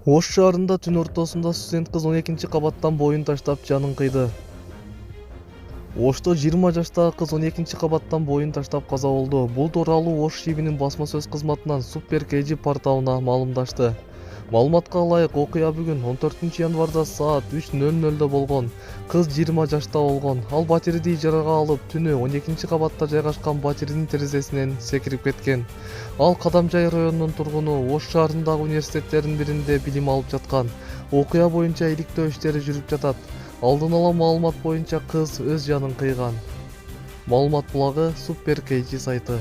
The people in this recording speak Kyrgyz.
Ош шаарында түн ортосунда студент кыз 12-кабаттан боюн таштап жанын кыйды. Ошто 20 жаштагы кыз 12-кабаттан боюн таштап каза болду. Бул тууралуу Ош ШИБинин басма сөз кызматынан Супер KG порталына маалымдашты. Маалыматка ылайык, окуя бүгүн 14 январда саат 3:00 болгон. Кыз 20 жашта болгон. Ал батирди ижарага алып, түнү 12-кабатта жайгашкан батирдин терезесинен секирип кеткен. Ал Кадамжай районунун тургуну, Ош шаарындагы университеттердин биринде билим алып жаткан. Окуя боюнча иликтөө иштери жүрүп жатат. Алдын ала маалымат боюнча кыз өз жанын кыйган. Маалымат булагы Супер KG сайты.